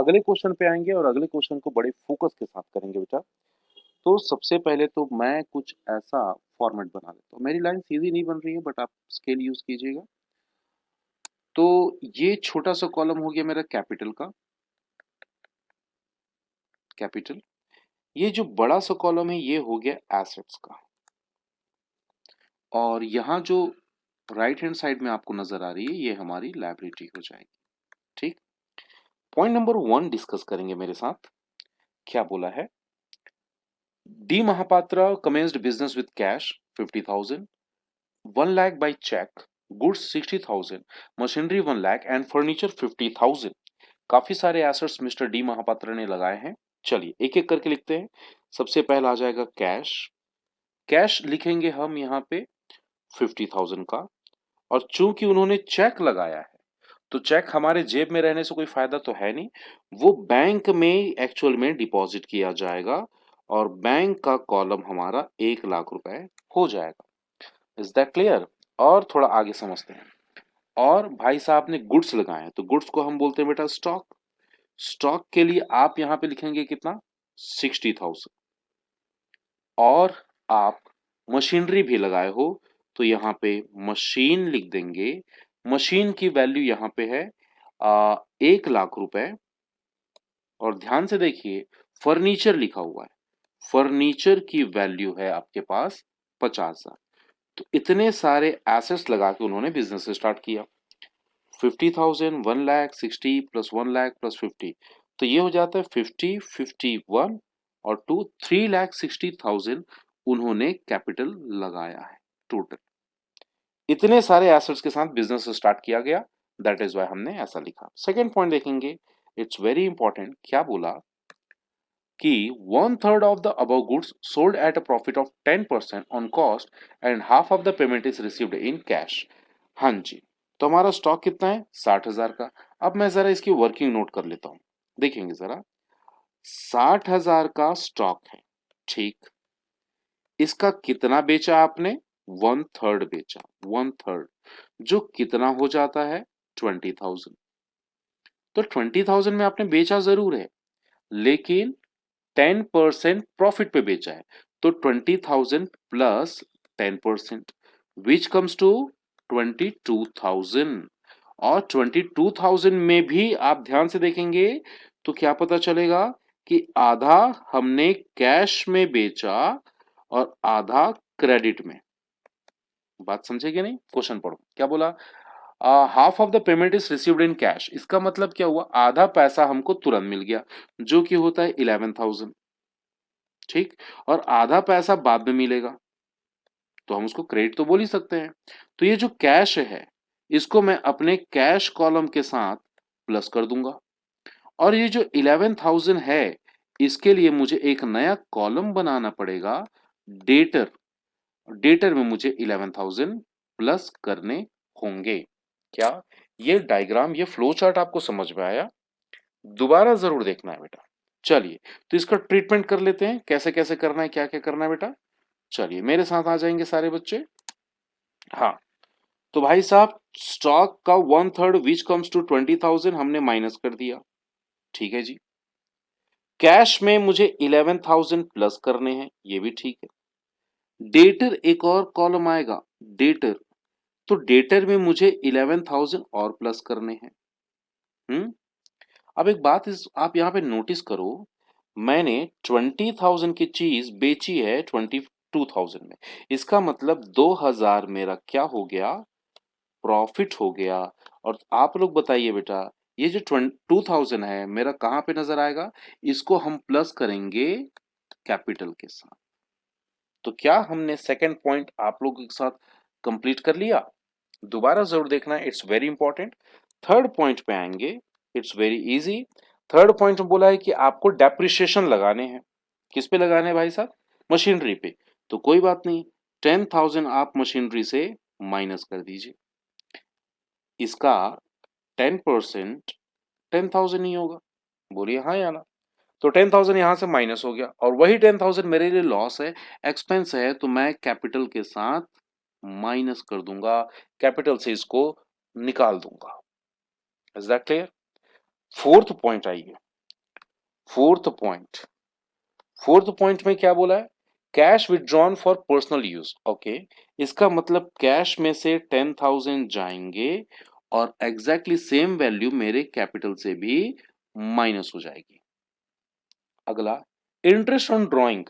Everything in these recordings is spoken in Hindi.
अगले क्वेश्चन पे आएंगे और अगले क्वेश्चन को बड़े फोकस के साथ करेंगे बेटा। तो सबसे पहले तो मैं कुछ ऐसा फॉर्मेट बना लेता हूँ। मेरी लाइन सीधी नहीं बन रही है बट आप स्केल यूज कीजिएगा। तो ये छोटा सा कॉलम हो गया मेरा कैपिटल का, कैपिटल। ये जो बड़ा सा कॉलम है ये हो गया एसेट्स का, और यहाँ जो राइट हैंड साइड में आपको नजर आ रही है ये हमारी लायबिलिटी हो जाएगी। ठीक। पॉइंट नंबर 1 डिस्कस करेंगे मेरे साथ। क्या बोला है? D Mahapatra commenced business with cash 50,000, 1 lakh by check, goods 60,000, machinery 1 lakh and furniture 50,000। काफी सारे एसेट्स मिस्टर डी महापात्रा ने लगाए हैं। चलिए एक एक करके लिखते हैं। सबसे पहला आ जाएगा कैश। कैश लिखेंगे हम यहाँ पे 50,000 का, और चूंकि उन्होंने चेक लगाया है तो चेक हमारे जेब में रहने से कोई फायदा तो है नहीं, वो बैंक में एक्चुअल में डिपॉजिट किया जाएगा और बैंक का कॉलम हमारा 1 लाख रुपए हो जाएगा। Is that clear? और थोड़ा आगे समझते हैं। और भाई साहब ने गुड्स लगाए हैं तो गुड्स को हम बोलते हैं बेटा स्टॉक। स्टॉक के लिए आप यहां पे लिखेंगे कितना? 60,000। और आप मशीनरी भी लगाए हो तो यहाँ पे मशीन लिख देंगे। मशीन की वैल्यू यहाँ पे है 1 लाख रुपए। और ध्यान से देखिए फर्नीचर लिखा हुआ है, फर्नीचर की वैल्यू है आपके पास 50,000। तो इतने सारे एसेट्स लगा के उन्होंने बिजनेस स्टार्ट किया। 50,000, 1 लाख, 60 प्लस 1 लाख प्लस 50, तो ये हो जाता है 50, 51 और 2, 3,60,000 उन्होंने कैपिटल लगाया है टोटल। इतने सारे एसेट्स के साथ बिजनेस स्टार्ट किया गया, दैट इज वाई हमने ऐसा लिखा। सेकेंड पॉइंट देखेंगे, इट्स वेरी इंपॉर्टेंट। क्या बोला कि 1/3 of the above goods sold at a profit of 10% on cost and half of the payment is received in cash। हाँ जी, तो हमारा स्टॉक कितना है? 60,000 का। अब मैं जरा इसकी वर्किंग नोट कर लेता हूं। देखेंगे जरा, 60,000 का स्टॉक है, ठीक। इसका कितना बेचा आपने? 1/3 बेचा, 1/3, जो कितना हो जाता है? 20,000। तो 20,000 में आपने बेचा जरूर है, लेकिन 10% प्रॉफिट पे बेचा है। तो 20,000 प्लस 10% विच कम्स टू 22,000। और 22,000 में भी आप ध्यान से देखेंगे तो क्या पता चलेगा कि आधा हमने कैश में बेचा और आधा क्रेडिट में। बात समझेगे नहीं? क्वेश्चन पढ़ो। क्या बोला? Half of the payment is received in cash. इसका मतलब क्या हुआ? आधा पैसा हमको तुरंत मिल गया, जो कि होता है 11,000, ठीक। और आधा पैसा बाद में मिलेगा, तो हम उसको क्रेडिट तो बोल ही सकते हैं। तो ये जो कैश है इसको मैं अपने कैश कॉलम के साथ प्लस कर दूंगा। और ये जो 11,000 है इसके लिए मुझे एक नया कॉलम बनाना पड़ेगा, डेटर। डेटर में मुझे 11,000 प्लस करने होंगे। क्या ये डायग्राम, ये फ्लो चार्ट आपको समझ में आया? दोबारा जरूर देखना है बेटा। चलिए तो इसका ट्रीटमेंट कर लेते हैं, कैसे कैसे करना है, क्या क्या करना है बेटा। चलिए मेरे साथ आ जाएंगे सारे बच्चे। हाँ, तो भाई साहब स्टॉक का 1/3 विच कम्स टू 20,000 हमने माइनस कर दिया, ठीक है जी। कैश में मुझे 11,000 प्लस करने हैं, ये भी ठीक है। डेटर एक और कॉलम आएगा, डेटर। तो डेटर में मुझे 11,000 और प्लस करने हैं। अब एक बात इस आप यहां पे नोटिस करो, मैंने 20,000 की चीज बेची है 22,000 में। इसका मतलब 2,000 मेरा क्या हो गया? प्रॉफिट हो गया। और आप लोग बताइए बेटा, ये जो 2,000 है मेरा कहां पे नजर आएगा? इसको हम प्लस करेंगे कैपिटल के साथ। तो क्या हमने सेकंड पॉइंट आप लोगों के साथ कंप्लीट कर लिया? दोबारा जरूर देखना, it's very important. Third point पे आएंगे, it's very easy. Third point में बोला है कि आपको डेप्रिसिएशन लगाने हैं। किस पे लगाने हैं भाई साहब? मशीनरी पे। तो कोई बात नहीं, 10,000 आप मशीनरी से माइनस कर दीजिए। इसका 10% 10,000 ही होगा। बोलिए हाँ या ना। तो 10,000 यहां से माइनस हो गया, और वही 10,000 मेरे लिए लॉस है, एक्सपेंस है, तो मैं कैपिटल के साथ माइनस कर दूंगा, कैपिटल से इसको निकाल दूंगा। Is that clear? Fourth point आइए। फोर्थ पॉइंट में क्या बोला है? Cash withdrawn for personal use. Okay, इसका मतलब कैश में से 10,000 जाएंगे और एग्जैक्टली सेम वैल्यू मेरे कैपिटल से भी माइनस हो जाएगी। अगला, इंटरेस्ट ऑन ड्राइंग।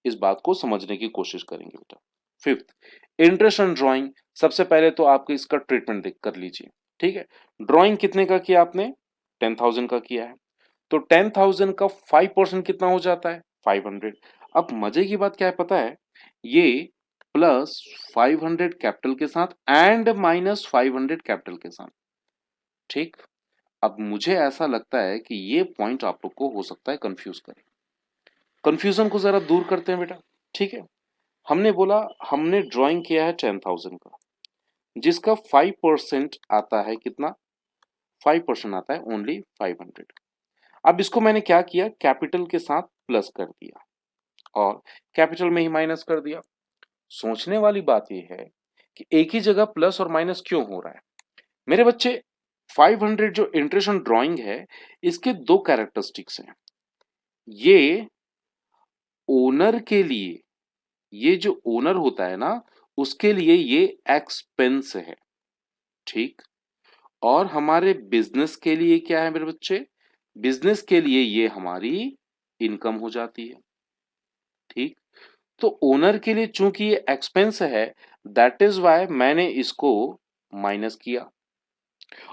इस बात को समझने की कोशिश करेंगे बेटा। Fifth, interest on drawing. सबसे पहले तो आपको इसका ट्रीटमेंट देख कर लीजिए, ठीक है। ड्राइंग कितने का किया आपने? 10,000 का किया है, तो 10,000 का 5% कितना हो जाता है? 500। अब मजे की बात क्या है पता है? ये प्लस 500 कैपिटल के साथ एंड माइनस 500 कैपिटल के साथ, ठीक। अब मुझे ऐसा लगता है कि ये पॉइंट आप लोग को हो सकता है कंफ्यूज करे। कंफ्यूजन को जरा दूर करते हैं बेटा, ठीक है। हमने बोला हमने ड्राइंग किया है 10,000 का, जिसका 5% आता है कितना? 5% आता है ओनली 500। अब इसको मैंने क्या किया? कैपिटल के साथ प्लस कर दिया और कैपिटल में ही माइनस कर दिया। सोचने वाली बात यह है कि एक ही जगह प्लस और माइनस क्यों हो रहा है मेरे बच्चे? 500 जो इंटरेस्ट ऑन ड्राइंग है, इसके दो कैरेक्टरिस्टिक्स हैं। ये ओनर के लिए, ये जो ओनर होता है ना, उसके लिए ये एक्सपेंस है, ठीक। और हमारे बिजनेस के लिए क्या है मेरे बच्चे? बिजनेस के लिए ये हमारी इनकम हो जाती है, ठीक। तो ओनर के लिए चूंकि ये एक्सपेंस है, दैट इज वाई मैंने इसको माइनस किया,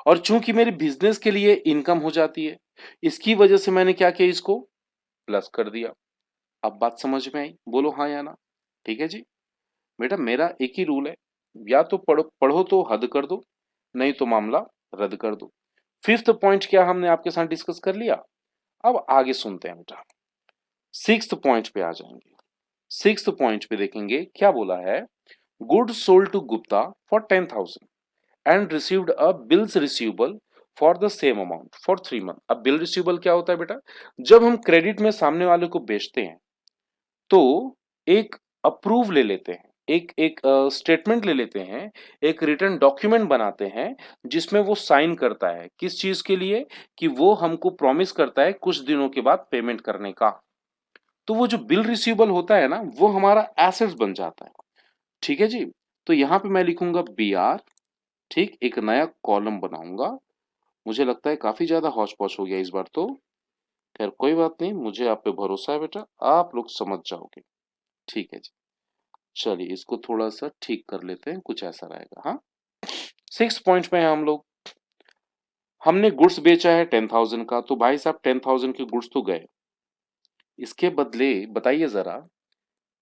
और चूंकि मेरे बिजनेस के लिए इनकम हो जाती है, इसकी वजह से मैंने क्या किया? इसको प्लस कर दिया। अब बात समझ में आई? बोलो हाँ या ना। ठीक है जी। बेटा मेरा एक ही रूल है, या तो पढ़ो पढ़ो तो हद कर दो, नहीं तो मामला रद्द कर दो। फिफ्थ पॉइंट क्या हमने आपके साथ डिस्कस कर लिया। अब आगे सुनते हैं बेटा, सिक्स्थ पॉइंट पे आ जाएंगे। सिक्स्थ पॉइंट पे देखेंगे क्या बोला है। Goods sold to Gupta for 10,000 and received a bills receivable for the same amount for 3 month. अब बिल रिसीवेबल क्या होता है बेटा? जब हम क्रेडिट में सामने वाले को बेचते हैं तो एक अप्रूव ले लेते हैं, एक एक स्टेटमेंट ले लेते हैं, एक रिटर्न डॉक्यूमेंट बनाते हैं, जिसमें वो साइन करता है किस चीज के लिए? कि वो हमको प्रॉमिस करता है कुछ दिनों के बाद पेमेंट करने का। तो वो जो बिल रिसीवेबल होता है ना, वो हमारा एसेट्स बन जाता है, ठीक है जी। तो यहां पे मैं लिखूंगा बी आर, ठीक, एक नया कॉलम बनाऊंगा। मुझे लगता है काफी ज्यादा हौच पौच हो गया इस बार तो, खैर कोई बात नहीं, मुझे आप पे भरोसा है बेटा, आप लोग समझ जाओगे, ठीक है जी। चलिए इसको थोड़ा सा ठीक कर लेते हैं, कुछ ऐसा रहेगा। हाँ, 6 पॉइंट में है हम लोग। हमने गुड्स बेचा है 10,000 का, तो भाई साहब 10,000 के गुड्स तो गए, इसके बदले बताइए जरा,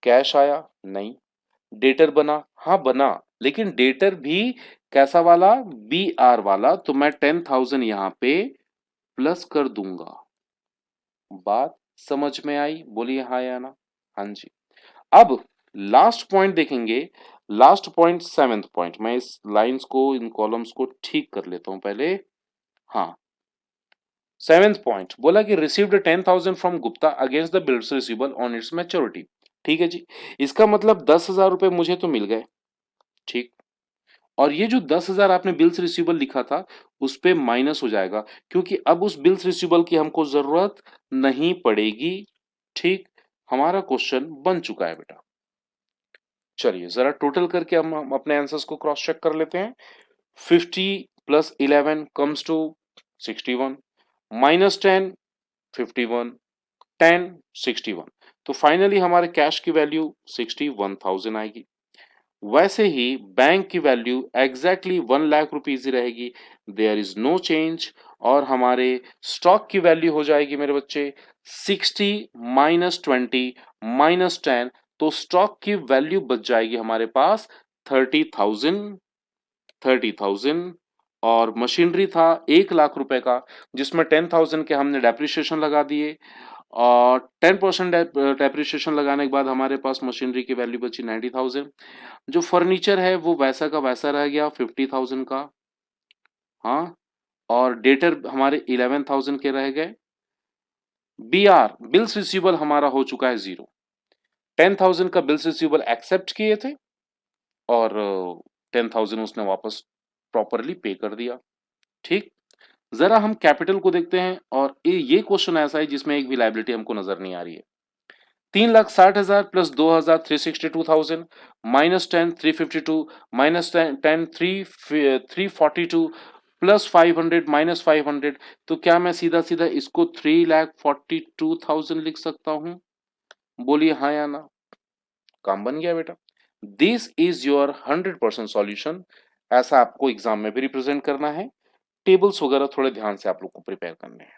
कैश आया? नहीं। डेटर बना? हाँ बना, लेकिन डेटर भी कैसा वाला? बी आर वाला, तो मैं 10,000 यहां पे प्लस कर दूंगा। बात समझ में आई? बोलिए हाँ या ना। हाँ जी। अब लास्ट पॉइंट देखेंगे, लास्ट पॉइंट सेवेंथ पॉइंट। मैं इस लाइंस को, इन कॉलम्स को ठीक कर लेता हूं पहले। हाँ, सेवेंथ पॉइंट बोला कि received 10,000 from Gupta against the bills receivable on it's maturity. ठीक है जी, इसका मतलब 10,000 रुपए मुझे तो मिल गए, ठीक। और ये जो 10,000 आपने बिल्स रिसीवेबल लिखा था, उस पे माइनस हो जाएगा, क्योंकि अब उस बिल्स रिसीवेबल की हमको जरूरत नहीं पड़ेगी, ठीक। हमारा क्वेश्चन बन चुका है बेटा। चलिए जरा टोटल करके हम अपने आंसर्स को क्रॉस चेक कर लेते हैं। 50 प्लस 11 कम्स टू 61, माइनस 10 51, 10 61। तो फाइनली हमारे कैश की वैल्यू 61,000 आएगी। वैसे ही बैंक की वैल्यू एग्जैक्टली 1,00,000 ही रहेगी, देयर इज नो चेंज। और हमारे स्टॉक की वैल्यू हो जाएगी मेरे बच्चे 60 माइनस 20 माइनस 10, तो स्टॉक की वैल्यू बच जाएगी हमारे पास 30,000। 30,000। और मशीनरी था 1,00,000 रुपए का, जिसमें 10,000 के हमने डेप्रिसिएशन लगा दिए, और 10% डेप्रिसिएशन लगाने के बाद हमारे पास मशीनरी की वैल्यू बची 90,000। जो फर्नीचर है वो वैसा का वैसा रह गया 50,000 का। हाँ, और डेटर हमारे 11,000 के रह गए। बी आर बिल्स रिसीवेबल हमारा हो चुका है 0। 10,000 का बिल्स रिसीवेबल एक्सेप्ट किए थे, और 10,000 उसने वापस प्रॉपरली पे कर दिया, ठीक। जरा हम कैपिटल को देखते हैं और ये क्वेश्चन ऐसा है जिसमें एक भी लायबिलिटी हमको नजर नहीं आ रही है। 3,60,000 plus 2,000 362,000 minus 10 352 minus 10 342 plus 500 minus 500। तो क्या मैं सीधा सीधा इसको 3,42,000 लिख सकता हूं? बोलिए हाँ या ना। काम बन गया बेटा। This is your 100% solution. ऐसा आपको एग्जाम में भी रिप्रेजेंट करना है। टेबल्स वगैरह थोड़े ध्यान से आप लोग को प्रिपेयर करने हैं।